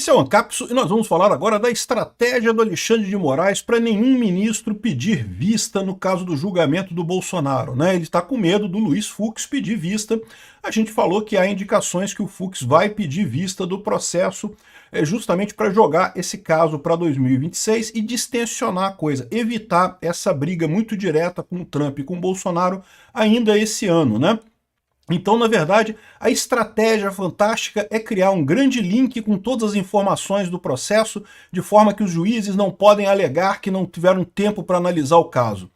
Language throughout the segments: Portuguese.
Esse é o Ancapso e nós vamos falar agora da estratégia do Alexandre de Moraes para nenhum ministro pedir vista no caso do julgamento do Bolsonaro, né? Ele está com medo do Luiz Fux pedir vista. A gente falou que há indicações que o Fux vai pedir vista do processo justamente para jogar esse caso para 2026 e distensionar a coisa, evitar essa briga muito direta com o Trump e com o Bolsonaro ainda esse ano, né? Então, na verdade, a estratégia fantástica é criar um grande link com todas as informações do processo, de forma que os juízes não podem alegar que não tiveram tempo para analisar o caso.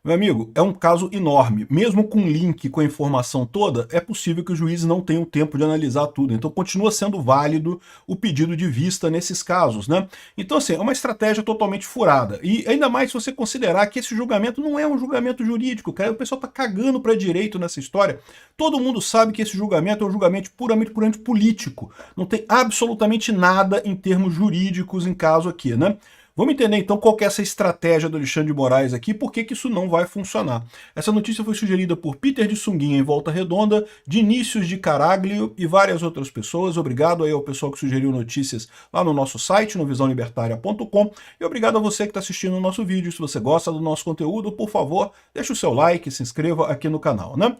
Meu amigo, é um caso enorme. Mesmo com link com a informação toda, é possível que os juízes não tenham tempo de analisar tudo. Então continua sendo válido o pedido de vista nesses casos, né? Então, assim, é uma estratégia totalmente furada. E ainda mais se você considerar que esse julgamento não é um julgamento jurídico, cara. O pessoal tá cagando para direito nessa história. Todo mundo sabe que esse julgamento é um julgamento puramente político. Não tem absolutamente nada em termos jurídicos em caso aqui, né? Vamos entender então qual que é essa estratégia do Alexandre de Moraes aqui e por que isso não vai funcionar. Essa notícia foi sugerida por Peter de Sunguinha em Volta Redonda, Vinícius de Caraglio e várias outras pessoas. Obrigado aí ao pessoal que sugeriu notícias lá no nosso site, no visãolibertaria.com, e obrigado a você que está assistindo o nosso vídeo. Se você gosta do nosso conteúdo, por favor, deixe o seu like, se inscreva aqui no canal, né?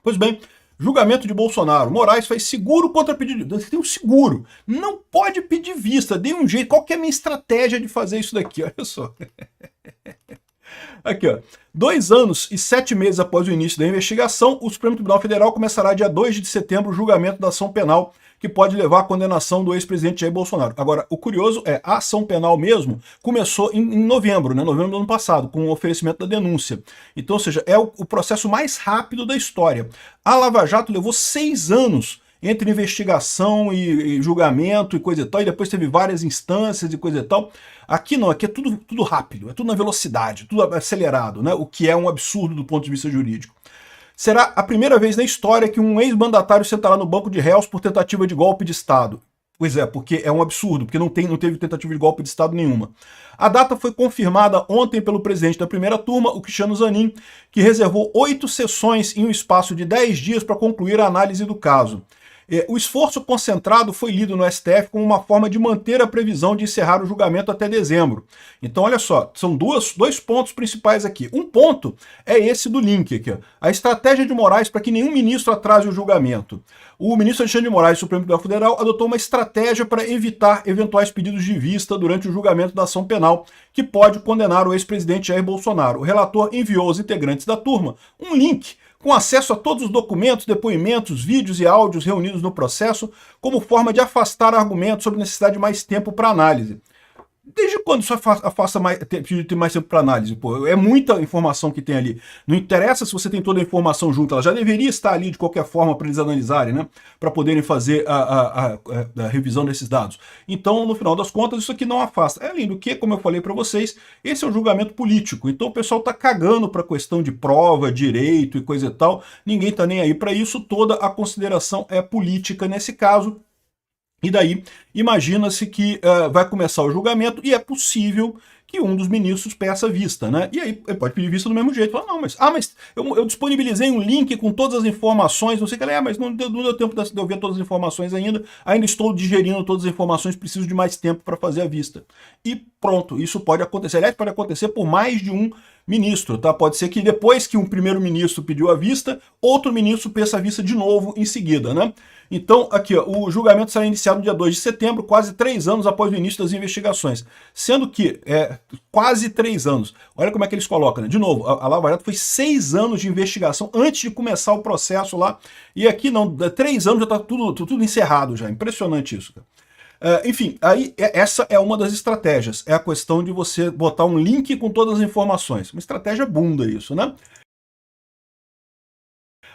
Pois bem, julgamento de Bolsonaro. Moraes faz seguro contra pedido de vista. Você tem um seguro. Não pode pedir vista. Dê um jeito. Qual que é a minha estratégia de fazer isso daqui? Olha só. Aqui, ó. 2 anos e 7 meses após o início da investigação, o Supremo Tribunal Federal começará dia 2 de setembro o julgamento da ação penal que pode levar à condenação do ex-presidente Jair Bolsonaro. Agora, o curioso é, a ação penal mesmo começou em novembro, né? Novembro do ano passado, com o oferecimento da denúncia. Então, ou seja, é o processo mais rápido da história. A Lava Jato levou 6 anos entre investigação e julgamento e coisa e tal, e depois teve várias instâncias e coisa e tal. Aqui não, aqui é tudo rápido, é tudo na velocidade, tudo acelerado, né? O que é um absurdo do ponto de vista jurídico. Será a primeira vez na história que um ex-mandatário sentará no banco de réus por tentativa de golpe de Estado. Pois é, porque é um absurdo, porque não teve tentativa de golpe de Estado nenhuma. A data foi confirmada ontem pelo presidente da primeira turma, o Cristiano Zanin, que reservou 8 sessões em um espaço de 10 dias para concluir a análise do caso. O esforço concentrado foi lido no STF como uma forma de manter a previsão de encerrar o julgamento até dezembro. Então, olha só, são dois pontos principais aqui. Um ponto é esse do link aqui, ó. A estratégia de Moraes para que nenhum ministro atrase o julgamento. O ministro Alexandre de Moraes, do Supremo Tribunal Federal, adotou uma estratégia para evitar eventuais pedidos de vista durante o julgamento da ação penal, que pode condenar o ex-presidente Jair Bolsonaro. O relator enviou aos integrantes da turma um link com acesso a todos os documentos, depoimentos, vídeos e áudios reunidos no processo, como forma de afastar argumentos sobre necessidade de mais tempo para análise. Desde quando isso afasta ter mais tempo para análise? Pô, é muita informação que tem ali. Não interessa se você tem toda a informação junto, ela já deveria estar ali de qualquer forma para eles analisarem, né? Para poderem fazer a revisão desses dados. Então, no final das contas, isso aqui não afasta. Além do que, como eu falei para vocês, esse é um julgamento político. Então o pessoal está cagando para a questão de prova, direito e coisa e tal. Ninguém está nem aí para isso. Toda a consideração é política nesse caso. E daí, imagina-se que vai começar o julgamento e é possível que um dos ministros peça vista, né? E aí ele pode pedir vista do mesmo jeito. Fala, não, mas eu disponibilizei um link com todas as informações, não sei o que, mas não deu tempo de eu ver todas as informações ainda estou digerindo todas as informações, preciso de mais tempo para fazer a vista. E pronto, isso pode acontecer. Aliás, pode acontecer por mais de um ministro, tá? Pode ser que depois que um primeiro-ministro pediu a vista, outro ministro peça a vista de novo em seguida, né? Então, aqui, ó, o julgamento será iniciado no dia 2 de setembro, quase 3 anos após o início das investigações. Sendo que, quase 3 anos. Olha como é que eles colocam, né? De novo, a Lava Jato foi 6 anos de investigação antes de começar o processo lá. E aqui não, 3 anos já está tudo encerrado já. Impressionante isso, cara. Enfim, aí essa é uma das estratégias. É a questão de você botar um link com todas as informações. Uma estratégia bunda isso, né?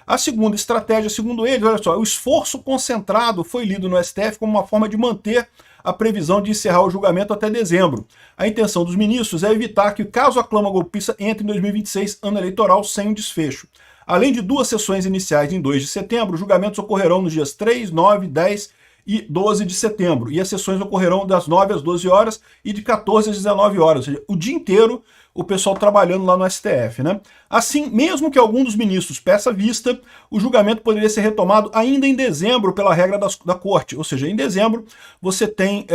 A segunda estratégia, segundo eles, olha só, o esforço concentrado foi lido no STF como uma forma de manter a previsão de encerrar o julgamento até dezembro. A intenção dos ministros é evitar que, caso a clama golpista entre em 2026, ano eleitoral, sem um desfecho. Além de 2 sessões iniciais em 2 de setembro, os julgamentos ocorrerão nos dias 3, 9, 10 e 12 de setembro. E as sessões ocorrerão das 9 às 12 horas e de 14 às 19 horas. Ou seja, o dia inteiro o pessoal trabalhando lá no STF, né? Assim, mesmo que algum dos ministros peça vista, o julgamento poderia ser retomado ainda em dezembro pela regra da corte, ou seja, em dezembro você tem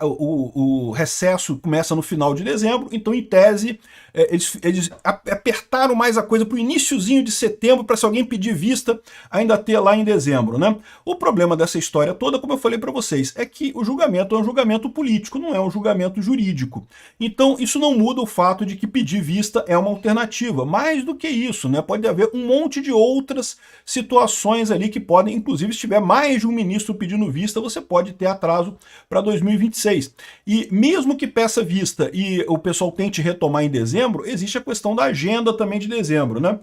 o recesso começa no final de dezembro, então em tese eles apertaram mais a coisa para o iniciozinho de setembro, para se alguém pedir vista, ainda ter lá em dezembro, né? O problema dessa história toda, como eu falei para vocês, é que o julgamento é um julgamento político, não é um julgamento jurídico. Então isso não muda o fato de que pedir vista é uma alternativa. Mais do que isso, né? Pode haver um monte de outras situações ali que podem, inclusive se tiver mais de um ministro pedindo vista, você pode ter atraso para 2026. E mesmo que peça vista e o pessoal tente retomar em dezembro, existe a questão da agenda também de dezembro, né?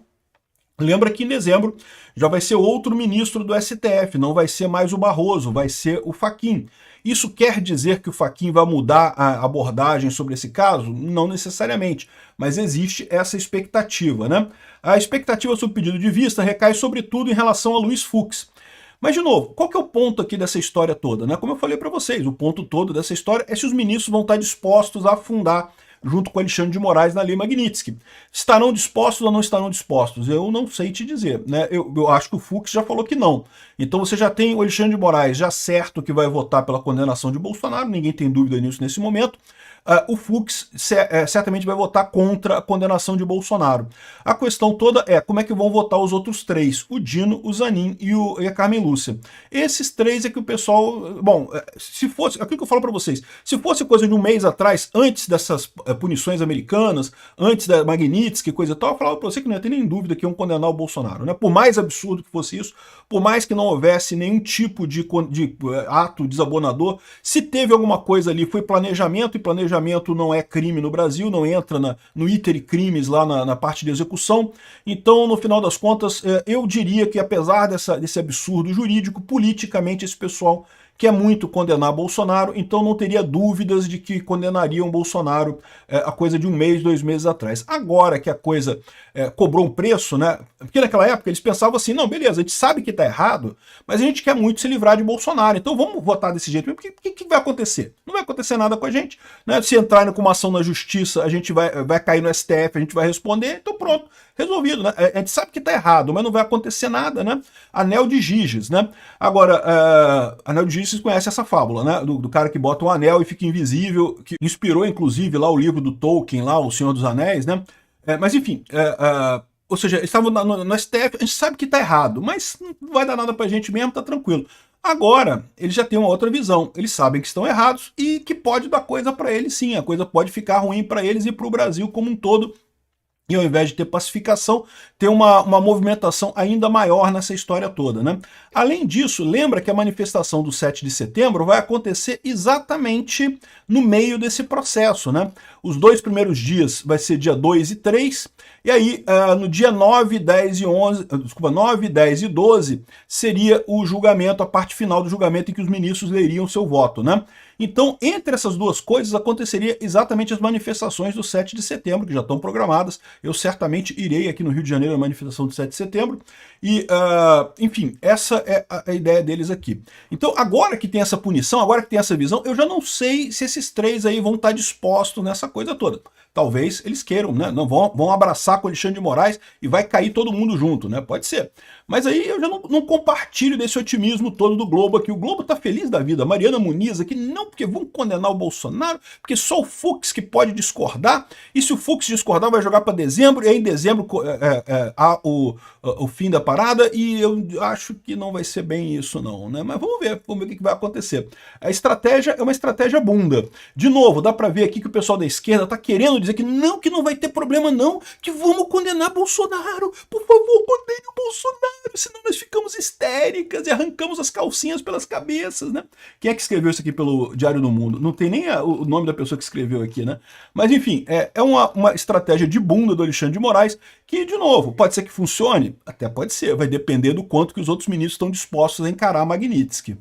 Lembra que em dezembro já vai ser outro ministro do STF, não vai ser mais o Barroso, vai ser o Fachin. Isso quer dizer que o Fachin vai mudar a abordagem sobre esse caso? Não necessariamente, mas existe essa expectativa, né? A expectativa sobre o pedido de vista recai sobretudo em relação a Luiz Fux. Mas, de novo, qual que é o ponto aqui dessa história toda, né? Como eu falei para vocês, o ponto todo dessa história é se os ministros vão estar dispostos a afundar junto com Alexandre de Moraes na Lei Magnitsky. Estarão dispostos ou não estarão dispostos? Eu não sei te dizer, né? Eu acho que o Fux já falou que não. Então você já tem o Alexandre de Moraes já certo que vai votar pela condenação de Bolsonaro, ninguém tem dúvida nisso nesse momento. O Fux certamente vai votar contra a condenação de Bolsonaro. A questão toda é como é que vão votar os outros três, o Dino, o Zanin e a Carmen Lúcia. Esses três é que o pessoal... Bom, se fosse... Aquilo que eu falo para vocês, se fosse coisa de um mês atrás, antes dessas punições americanas, antes da Magnitsky, coisa e tal, eu falava para você que não ia ter nem dúvida que iam condenar o Bolsonaro, né? Por mais absurdo que fosse isso, por mais que não houvesse nenhum tipo de ato desabonador, se teve alguma coisa ali, foi planejamento, e planejamento não é crime no Brasil, não entra no iter crimes lá na parte de execução. Então, no final das contas, eu diria que apesar desse absurdo jurídico, politicamente esse pessoal quer muito condenar Bolsonaro, então não teria dúvidas de que condenariam Bolsonaro a coisa de um mês, 2 meses atrás. Agora que a coisa cobrou um preço, né? Porque naquela época eles pensavam assim, não, beleza, a gente sabe que está errado, mas a gente quer muito se livrar de Bolsonaro, então vamos votar desse jeito. O que vai acontecer? Não vai acontecer nada com a gente, né? Se entrar com uma ação na justiça, a gente vai cair no STF, a gente vai responder, então pronto, resolvido, né? A gente sabe que está errado, mas não vai acontecer nada, né? Anel de Giges, né? Agora, Anel de Giges, vocês conhecem essa fábula, né? Do cara que bota um anel e fica invisível, que inspirou, inclusive, lá o livro do Tolkien, lá, O Senhor dos Anéis, né? Mas, enfim, ou seja, eles estavam no STF, a gente sabe que está errado, mas não vai dar nada pra gente mesmo, tá tranquilo. Agora, eles já têm uma outra visão, eles sabem que estão errados e que pode dar coisa para eles sim, a coisa pode ficar ruim para eles e para o Brasil como um todo. E ao invés de ter pacificação, ter uma movimentação ainda maior nessa história toda, né? Além disso, lembra que a manifestação do 7 de setembro vai acontecer exatamente no meio desse processo, né? Os 2 primeiros dias vai ser dia 2 e 3, e aí no dia 9, 10 e 11, desculpa, 9, 10 e 12 seria o julgamento, a parte final do julgamento em que os ministros leriam seu voto, né? Então, entre essas duas coisas, aconteceria exatamente as manifestações do 7 de setembro, que já estão programadas. Eu certamente irei aqui no Rio de Janeiro à manifestação do 7 de setembro. E, enfim, essa é a ideia deles aqui. Então, agora que tem essa punição, agora que tem essa visão, eu já não sei se esses três aí vão estar dispostos nessa coisa toda. Talvez eles queiram, né? Não vão abraçar com o Alexandre de Moraes e vai cair todo mundo junto, né? Pode ser. Mas aí eu já não compartilho desse otimismo todo do Globo aqui. O Globo tá feliz da vida. Mariana Muniz aqui, não, porque vão condenar o Bolsonaro, porque só o Fux que pode discordar, e se o Fux discordar vai jogar para dezembro, e aí em dezembro há o fim da parada, e eu acho que não vai ser bem isso não, né? Mas vamos ver o que vai acontecer. A estratégia é uma estratégia bunda. De novo, dá para ver aqui que o pessoal da esquerda tá querendo dizer que não vai ter problema não, que vamos condenar Bolsonaro, por favor, condene o Bolsonaro, senão nós ficamos histéricas e arrancamos as calcinhas pelas cabeças, né? Quem é que escreveu isso aqui pelo Diário do Mundo? Não tem nem o nome da pessoa que escreveu aqui, né? Mas enfim, é uma estratégia de bunda do Alexandre de Moraes que, de novo, pode ser que funcione? Até pode ser, vai depender do quanto que os outros ministros estão dispostos a encarar a Magnitsky.